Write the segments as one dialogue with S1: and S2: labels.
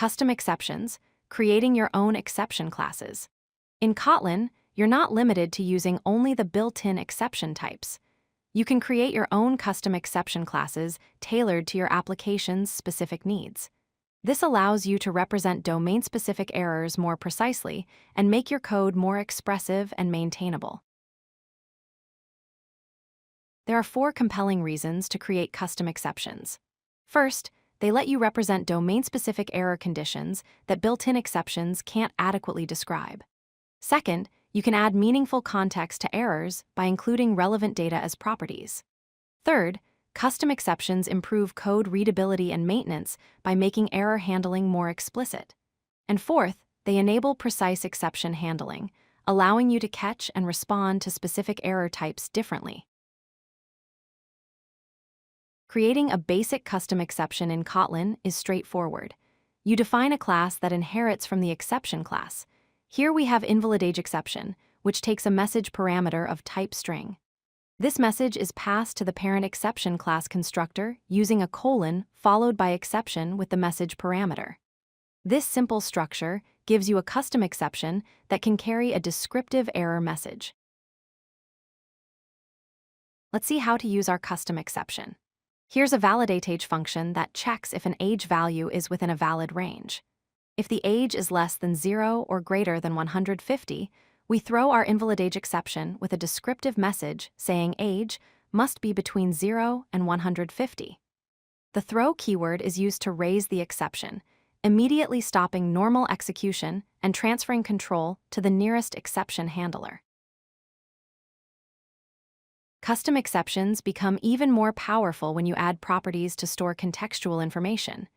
S1: Custom exceptions, creating your own exception classes. In Kotlin, you're not limited to using only the built-in exception types. You can create your own custom exception classes tailored to your application's specific needs. This allows you to represent domain-specific errors more precisely and make your code more expressive and maintainable. There are 4 compelling reasons to create custom exceptions. First, they let you represent domain-specific error conditions that built-in exceptions can't adequately describe. Second, you can add meaningful context to errors by including relevant data as properties. Third, custom exceptions improve code readability and maintenance by making error handling more explicit. And fourth, they enable precise exception handling, allowing you to catch and respond to specific error types differently. Creating a basic custom exception in Kotlin is straightforward. You define a class that inherits from the exception class. Here we have InvalidAgeException, which takes a message parameter of type string. This message is passed to the parent exception class constructor using a colon followed by exception with the message parameter. This simple structure gives you a custom exception that can carry a descriptive error message. Let's see how to use our custom exception. Here's a validateAge function that checks if an age value is within a valid range. If the age is less than 0 or greater than 150, we throw our InvalidAgeException with a descriptive message saying age must be between 0 and 150. The throw keyword is used to raise the exception, immediately stopping normal execution and transferring control to the nearest exception handler. Custom exceptions become even more powerful when you add properties to store contextual information.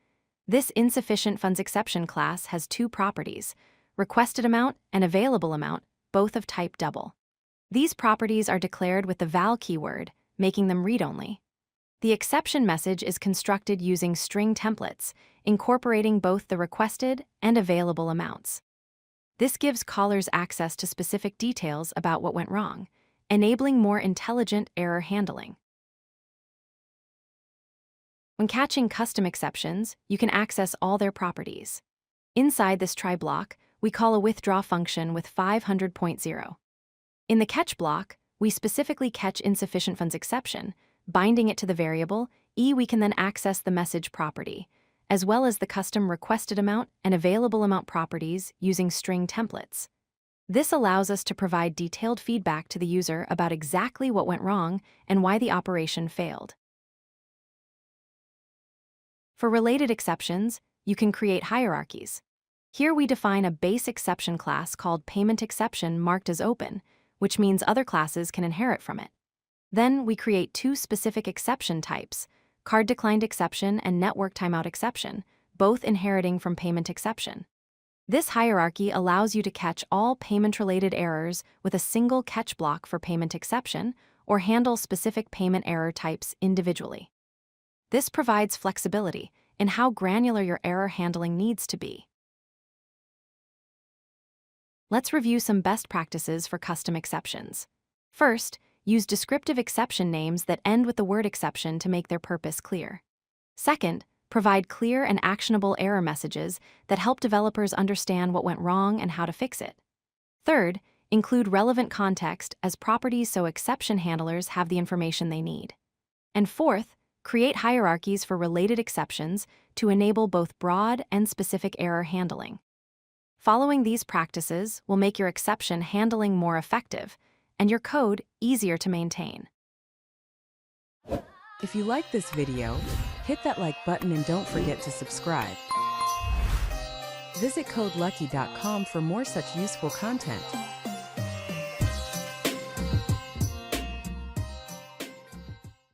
S1: This insufficient funds exception class has 2 properties, requested amount and available amount, both of type double. These properties are declared with the val keyword, making them read-only. The exception message is constructed using string templates, incorporating both the requested and available amounts. This gives callers access to specific details about what went wrong, enabling more intelligent error handling. When catching custom exceptions, you can access all their properties. Inside this try block, we call a withdraw function with 500.0. In the catch block, we specifically catch insufficient funds exception, binding it to the variable we can then access the message property, as well as the custom requested amount and available amount properties using string templates. This allows us to provide detailed feedback to the user about exactly what went wrong and why the operation failed. For related exceptions, you can create hierarchies. Here we define a base exception class called payment exception marked as open, which means other classes can inherit from it. Then we create 2 specific exception types, card declined exception and network timeout exception, both inheriting from payment exception. This hierarchy allows you to catch all payment-related errors with a single catch block for payment exception or handle specific payment error types individually. This provides flexibility in how granular your error handling needs to be. Let's review some best practices for custom exceptions. First, use descriptive exception names that end with the word exception to make their purpose clear. Second, provide clear and actionable error messages that help developers understand what went wrong and how to fix it. Third, include relevant context as properties so exception handlers have the information they need. And fourth, create hierarchies for related exceptions to enable both broad and specific error handling. Following these practices will make your exception handling more effective and your code easier to maintain.
S2: If you like this video, hit that like button and don't forget to subscribe. Visit codelucky.com for more such useful content.